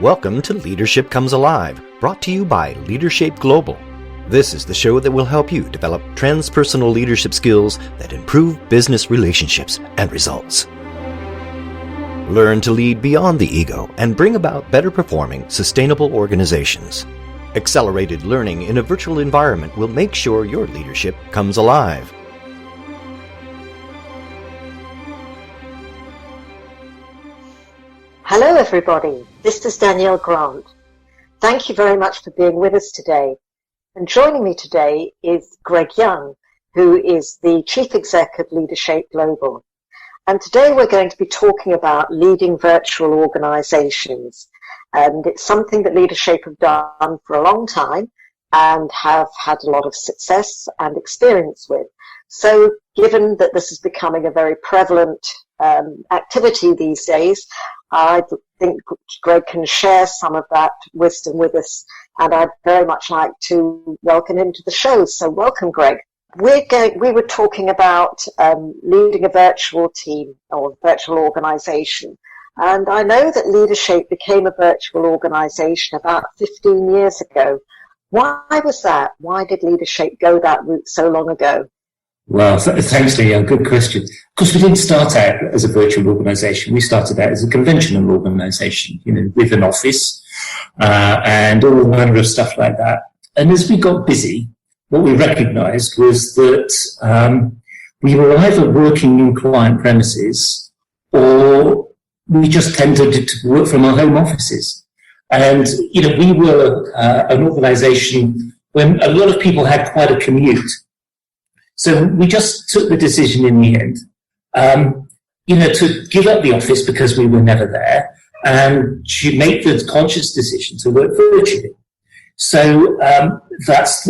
Welcome to Leadership Comes Alive, brought to you by Leadershape Global. This is the show that will help you develop transpersonal leadership skills that improve business relationships and results. Learn to lead beyond the ego and bring about better performing, sustainable organizations. Accelerated learning in a virtual environment will make sure your leadership comes alive. Hello everybody, this is Danielle Grant. Thank you very much for being with us today. And joining me today is Greg Young, who is the Chief Exec of Leadershape Global. And today we're going to be talking about leading virtual organizations. And it's something that Leadershape have done for a long time and have had a lot of success and experience with. So given that this is becoming a very prevalent activity these days, I think Greg can share some of that wisdom with us, and I'd very much like to welcome him to the show. So welcome, Greg. We were talking about leading a virtual team or virtual organization, and I know that Leadershape became a virtual organization about 15 years ago. Why was that? Why did Leadershape go that route so long ago? Well, thanks, Leah. Good question. Of course, we didn't start out as a virtual organisation. We started out as a conventional organisation, with an office and all manner of stuff like that. And as we got busy, what we recognised was that we were either working in client premises or we just tended to work from our home offices. And, we were an organisation when a lot of people had quite a commute. So we just took the decision in the end, to give up the office because we were never there and to make the conscious decision to work virtually. So that's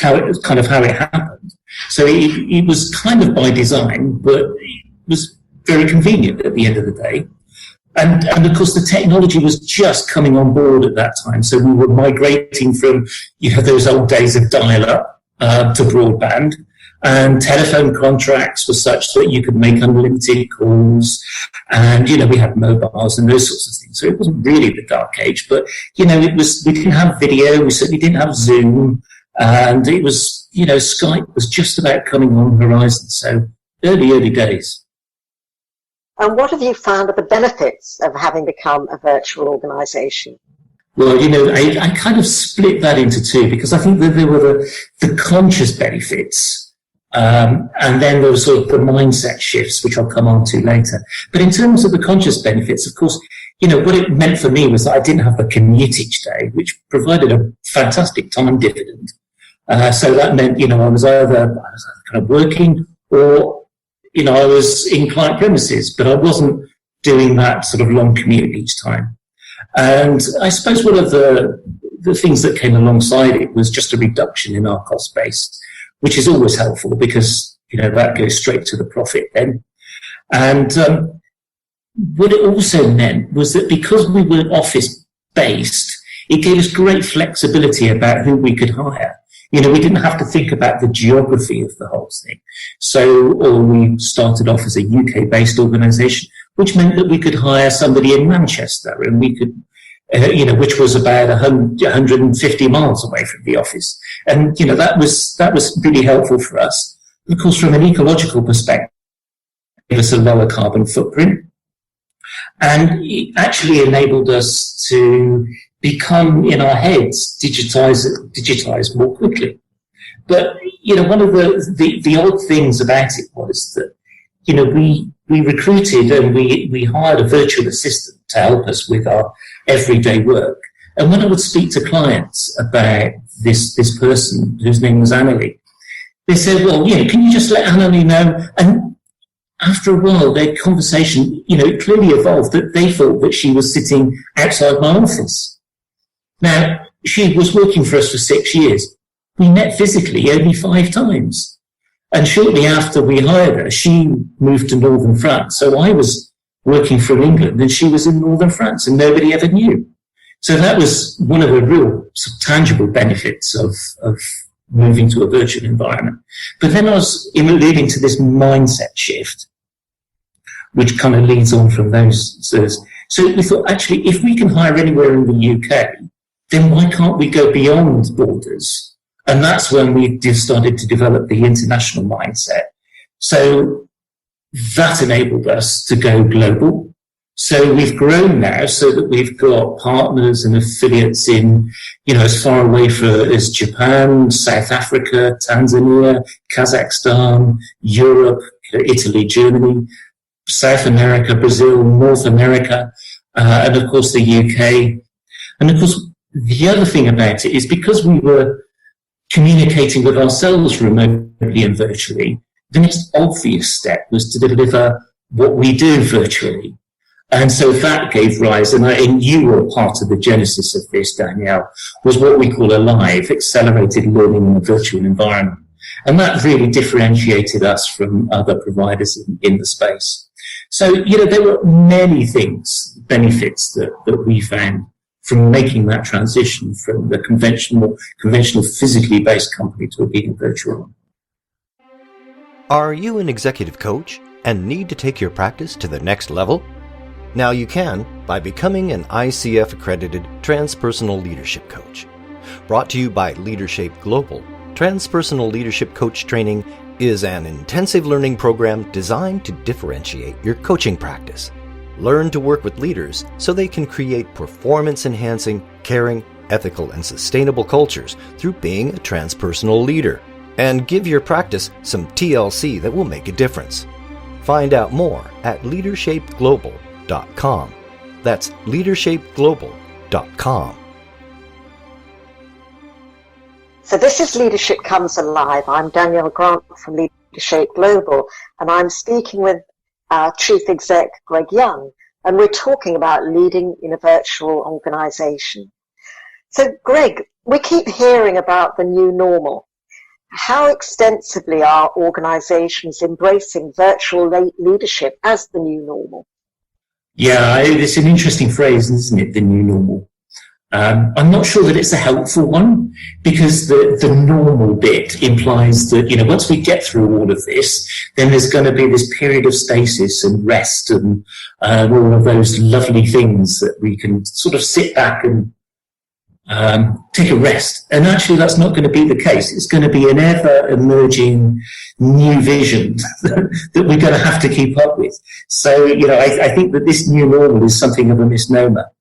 how it happened. So it was kind of by design, but it was very convenient at the end of the day. And of course, the technology was just coming on board at that time. So we were migrating from, those old days of dial-up to broadband. And telephone contracts were such that you could make unlimited calls, and we had mobiles and those sorts of things. So it wasn't really the dark age, but we didn't have video, we certainly didn't have Zoom, and it was Skype was just about coming on the horizon. So early days. And what have you found are the benefits of having become a virtual organisation? Well, I kind of split that into two, because I think that there were the conscious benefits. And then there were sort of the mindset shifts, which I'll come on to later. But in terms of the conscious benefits, of course, what it meant for me was that I didn't have the commute each day, which provided a fantastic time dividend. So that meant, I was either kind of working or, I was in client premises, but I wasn't doing that sort of long commute each time. And I suppose one of the things that came alongside it was just a reduction in our cost base, which is always helpful because, that goes straight to the profit then. And what it also meant was that because we were office-based, it gave us great flexibility about who we could hire. We didn't have to think about the geography of the whole thing. or we started off as a UK-based organisation, which meant that we could hire somebody in Manchester, and we could which was about 150 miles away from the office. And, that was really helpful for us. Of course, from an ecological perspective, it gave us a lower carbon footprint. And it actually enabled us to become, in our heads, digitize more quickly. But, one of the odd things about it was that, we recruited and we hired a virtual assistant to help us with our everyday work. And when I would speak to clients about this person whose name was Annalie, they said, well, can you just let Annalie know? And after a while, their conversation, it clearly evolved that they thought that she was sitting outside my office. Now, she was working for us for 6 years. We met physically only 5 times. And shortly after we hired her, she moved to northern France. So I was working from England and she was in northern France and nobody ever knew. So that was one of the real tangible benefits of moving to a virtual environment. But then I was leading to this mindset shift, which kind of leads on from those. So So we thought, actually, if we can hire anywhere in the UK, then why can't we go beyond borders? And that's when we started to develop the international mindset. So that enabled us to go global. So we've grown now so that we've got partners and affiliates in, as far away as Japan, South Africa, Tanzania, Kazakhstan, Europe, Italy, Germany, South America, Brazil, North America, and of course the UK. And of course, the other thing about it is because we were communicating with ourselves remotely and virtually, the next obvious step was to deliver what we do virtually. And so that gave rise, and you were part of the genesis of this, Danielle, was what we call ALIVE, Accelerated Learning in a Virtual Environment. And that really differentiated us from other providers in the space. So, there were many benefits that we found from making that transition from the conventional physically based company to being virtual. Are you an executive coach and need to take your practice to the next level? Now you can by becoming an ICF accredited transpersonal leadership coach. Brought to you by Leadershape Global, Transpersonal Leadership Coach Training is an intensive learning program designed to differentiate your coaching practice. Learn to work with leaders so they can create performance-enhancing, caring, ethical, and sustainable cultures through being a transpersonal leader. And give your practice some TLC that will make a difference. Find out more at leadershapedglobal.com. That's leadershapedglobal.com. So this is Leadership Comes Alive. I'm Danielle Grant from Leadershape Global, and I'm speaking with our Chief Exec, Greg Young, and we're talking about leading in a virtual organization. So Greg, we keep hearing about the new normal. How extensively are organizations embracing virtual leadership as the new normal? Yeah, it's an interesting phrase, isn't it, the new normal? I'm not sure that it's a helpful one, because the normal bit implies that, once we get through all of this, then there's going to be this period of stasis and rest and all of those lovely things that we can sort of sit back and take a rest. And actually, that's not going to be the case. It's going to be an ever-emerging new vision that we're going to have to keep up with. So, I think that this new normal is something of a misnomer.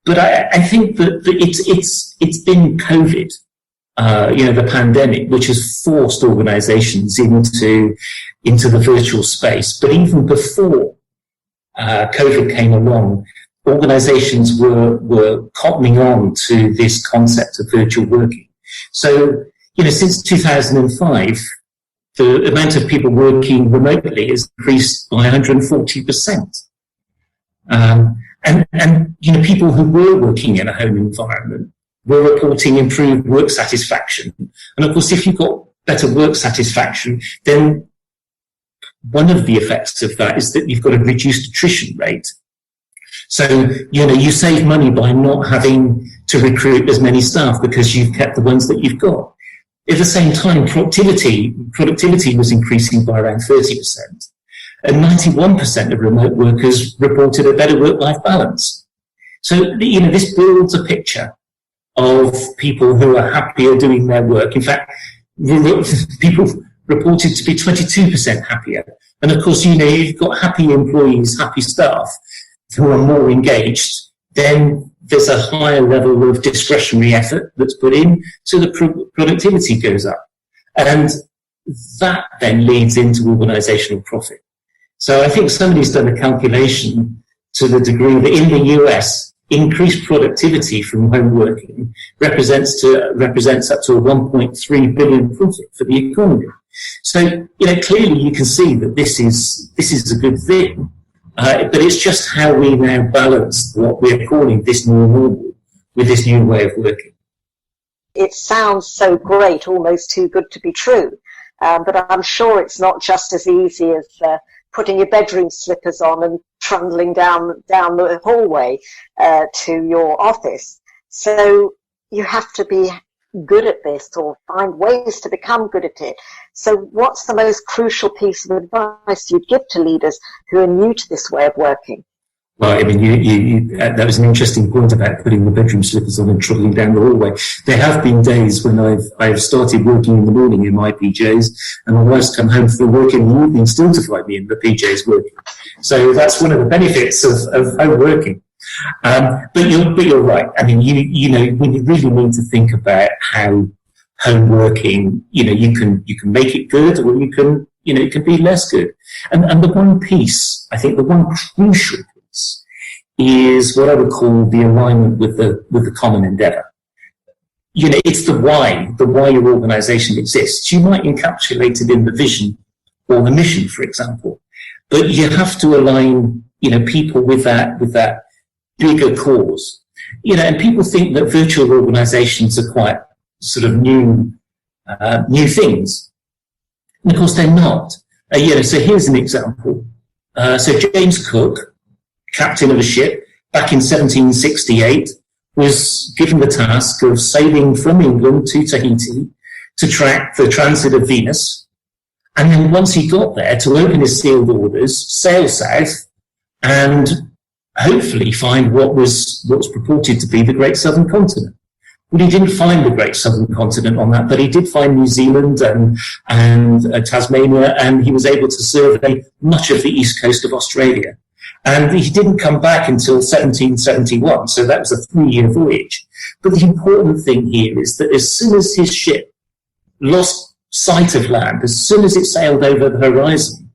But I think that it's been COVID, the pandemic, which has forced organizations into the virtual space. But even before COVID came along, organizations were cottoning on to this concept of virtual working. So, since 2005, the amount of people working remotely has increased by 140%. And people who were working in a home environment were reporting improved work satisfaction. And of course, if you've got better work satisfaction, then one of the effects of that is that you've got a reduced attrition rate. So, you save money by not having to recruit as many staff because you've kept the ones that you've got. At the same time, productivity was increasing by around 30%. And 91% of remote workers reported a better work-life balance. So, this builds a picture of people who are happier doing their work. In fact, people reported to be 22% happier. And of course, you've got happy employees, happy staff who are more engaged, then there's a higher level of discretionary effort that's put in, so the productivity goes up. And that then leads into organizational profit. So I think somebody's done a calculation to the degree that in the US, increased productivity from home working represents up to a 1.3 billion profit for the economy. So, clearly you can see that this is a good thing. But it's just how we now balance what we're calling this new normal with this new way of working. It sounds so great, almost too good to be true. But I'm sure it's not just as easy as putting your bedroom slippers on and trundling down the hallway to your office. So you have to be good at this or find ways to become good at it. So what's the most crucial piece of advice you'd give to leaders who are new to this way of working? Well, I mean, that was an interesting point about putting the bedroom slippers on and trotting down the hallway. There have been days when I've started working in the morning in my PJs, and my wife's come home for work in the evening still to find me in the PJs working. So that's one of the benefits of home working. But you're right. I mean, you know, when you really need to think about how home working, you know, you can make it good, or you can, you know, it can be less good. And the one piece, I think the one crucial piece is what I would call the alignment with the common endeavor. You know, it's the why your organization exists. You might encapsulate it in the vision or the mission, for example, but you have to align, you know, people with that bigger cause. You know, and people think that virtual organizations are quite sort of new things. And of course they're not. You know, so here's an example. So James Cook, captain of a ship, back in 1768, was given the task of sailing from England to Tahiti to track the transit of Venus. And then once he got there, to open his sealed orders, sail south, and hopefully find what was purported to be the Great Southern Continent. Well, he didn't find the Great Southern Continent on that, but he did find New Zealand and Tasmania, and he was able to survey much of the east coast of Australia. And he didn't come back until 1771, so that was a 3-year voyage. But the important thing here is that as soon as his ship lost sight of land, as soon as it sailed over the horizon,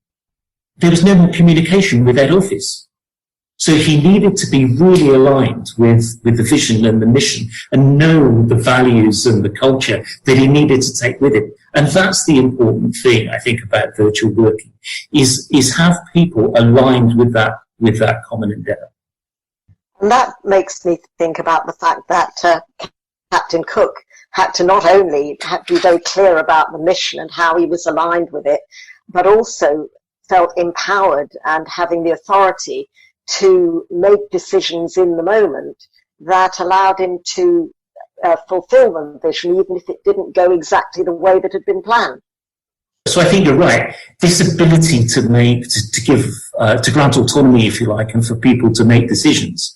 there was no more communication with head office. So he needed to be really aligned with the vision and the mission and know the values and the culture that he needed to take with it. And that's the important thing, I think, about virtual working, is have people aligned with that common endeavour. And that makes me think about the fact that Captain Cook had to not only be very clear about the mission and how he was aligned with it, but also felt empowered and having the authority to make decisions in the moment that allowed him to fulfill the vision, even if it didn't go exactly the way that had been planned. So I think you're right. This ability to grant autonomy, if you like, and for people to make decisions.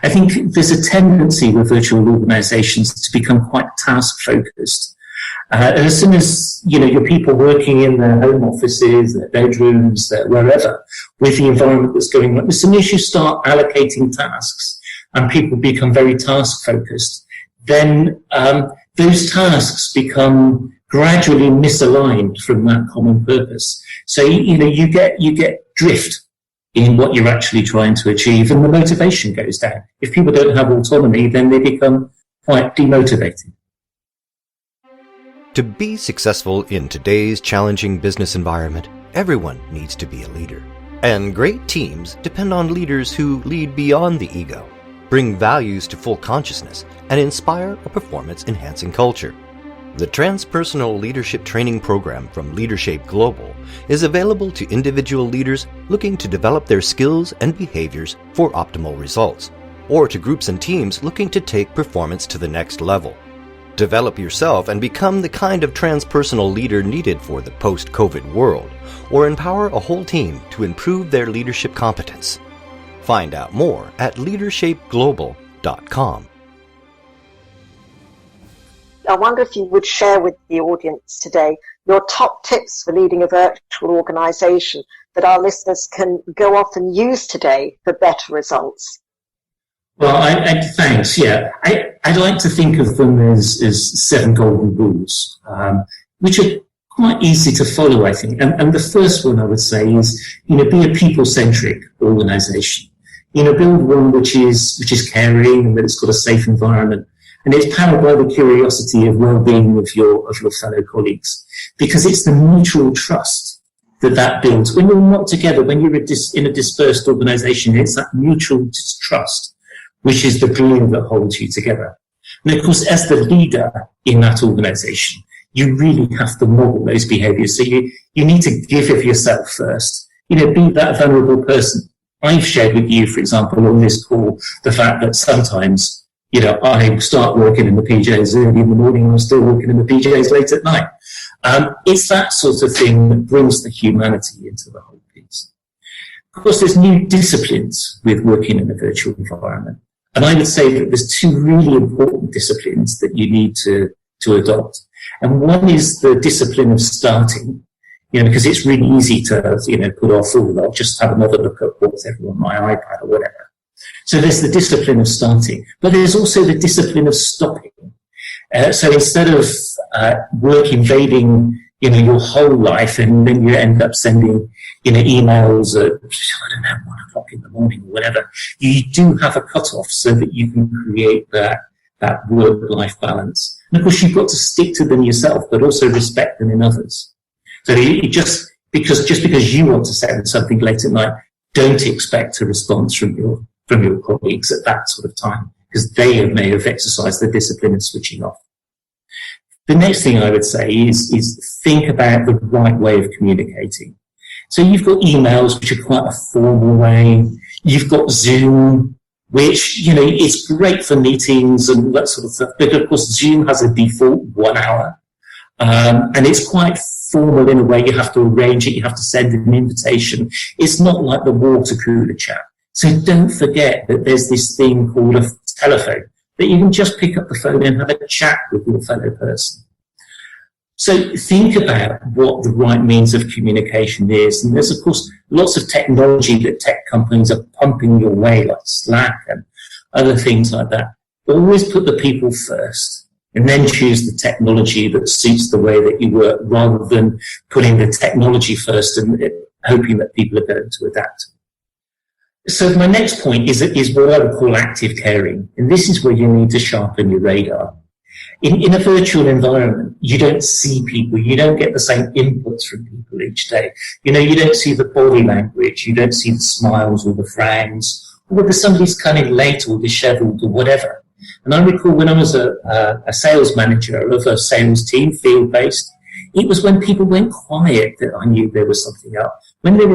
I think there's a tendency with virtual organizations to become quite task-focused. As soon as, you know, your people working in their home offices, their bedrooms, wherever, with the environment that's going on, as soon as you start allocating tasks and people become very task-focused, then those tasks become gradually misaligned from that common purpose. So, you know, you get drift in what you're actually trying to achieve, and the motivation goes down. If people don't have autonomy, then they become quite demotivated. To be successful in today's challenging business environment, everyone needs to be a leader. And great teams depend on leaders who lead beyond the ego, bring values to full consciousness, and inspire a performance-enhancing culture. The Transpersonal Leadership Training Program from Leadershape Global is available to individual leaders looking to develop their skills and behaviors for optimal results, or to groups and teams looking to take performance to the next level. Develop yourself and become the kind of transpersonal leader needed for the post-COVID world, or empower a whole team to improve their leadership competence. Find out more at leadershapeglobal.com. I wonder if you would share with the audience today your top tips for leading a virtual organization that our listeners can go off and use today for better results. Well, thanks. Yeah, I'd like to think of them as 7 golden rules, which are quite easy to follow, I think. And the first one I would say is, you know, be a people-centric organization. You know, build one which is caring and that it's got a safe environment. And it's powered by the curiosity of well-being of your fellow colleagues, because it's the mutual trust that builds. When you're not together, when you're in a dispersed organization, it's that mutual trust which is the glue that holds you together. And of course, as the leader in that organization, you really have to model those behaviors. So you need to give of yourself first. You know, be that vulnerable person. I've shared with you, for example, on this call, the fact that sometimes, you know, I start working in the PJs early in the morning and I'm still working in the PJs late at night. It's that sort of thing that brings the humanity into the whole piece. Of course, there's new disciplines with working in a virtual environment. And I would say that there's two really important disciplines that you need to adopt. And one is the discipline of starting, because it's really easy to, put off, I'll just have another look at whatever on my iPad or whatever. So there's the discipline of starting, but there's also the discipline of stopping. So instead of work invading, your whole life, and then you end up sending, emails at, 1:00 in the morning or whatever, you do have a cutoff so that you can create that work-life balance. And of course, you've got to stick to them yourself, but also respect them in others. So just because you want to send something late at night, don't expect a response from your colleagues at that sort of time, because they may have exercised the discipline of switching off. The next thing I would say is think about the right way of communicating. So you've got emails, which are quite a formal way. You've got Zoom, which, is great for meetings and that sort of stuff. But of course, Zoom has a default 1 hour. And it's quite formal in a way. You have to arrange it. You have to send an invitation. It's not like the water cooler chat. So don't forget that there's this thing called a telephone, that you can just pick up the phone and have a chat with your fellow person. So think about what the right means of communication is. And there's, of course, lots of technology that tech companies are pumping your way, like Slack and other things like that. Always put the people first, and then choose the technology that suits the way that you work, rather than putting the technology first and hoping that people are going to adapt. So my next point is what I would call active caring. And this is where you need to sharpen your radar. In a virtual environment, you don't see people. You don't get the same inputs from people each day. You don't see the body language. You don't see the smiles or the frowns, or whether somebody's coming late or disheveled or whatever. And I recall when I was a sales manager of a sales team, field-based, it was when people went quiet that I knew there was something up. When they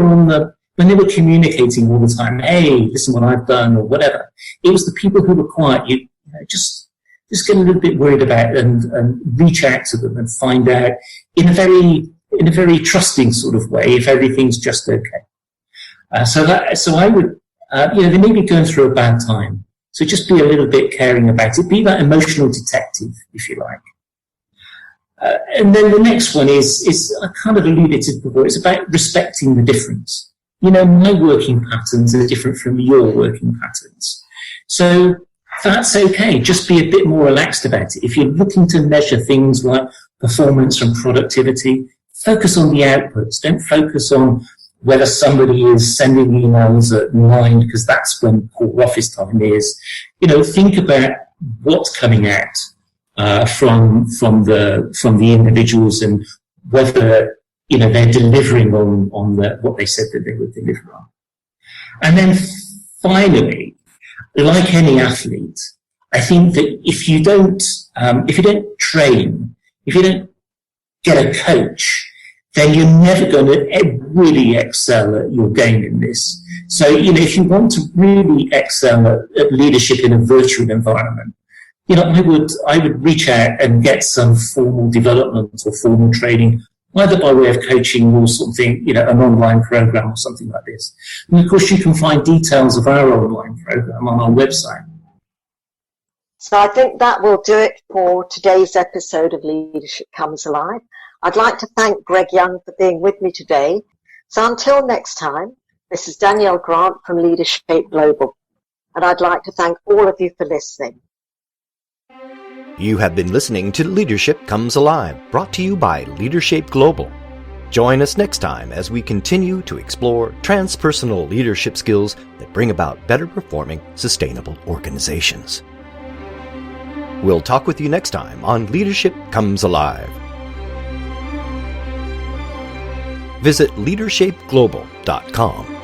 were communicating all the time, hey, listen what I've done or whatever, it was the people who were quiet, just get a little bit worried about and reach out to them and find out in a very trusting sort of way if everything's just okay. So I would, they may be going through a bad time. So just be a little bit caring about it. Be that emotional detective, if you like. And then the next one is I kind of alluded to before. It's about respecting the difference. My working patterns are different from your working patterns. So that's okay. Just be a bit more relaxed about it. If you're looking to measure things like performance and productivity, focus on the outputs. Don't focus on whether somebody is sending emails at 9 because that's when core office time is. Think about what's coming out from the individuals and whether they're delivering on what they said that they would deliver on. And then finally, like any athlete, I think that if you don't train, if you don't get a coach, then you're never going to really excel at your game in this. So, if you want to really excel at leadership in a virtual environment, I would reach out and get some formal development or formal training, either by way of coaching or something, an online program or something like this. And of course, you can find details of our online program on our website. So I think that will do it for today's episode of Leadership Comes Alive. I'd like to thank Greg Young for being with me today. So until next time, this is Danielle Grant from Leadershape Global, and I'd like to thank all of you for listening. You have been listening to Leadership Comes Alive, brought to you by Leadershape Global. Join us next time as we continue to explore transpersonal leadership skills that bring about better performing, sustainable organizations. We'll talk with you next time on Leadership Comes Alive. Visit leadershapeglobal.com.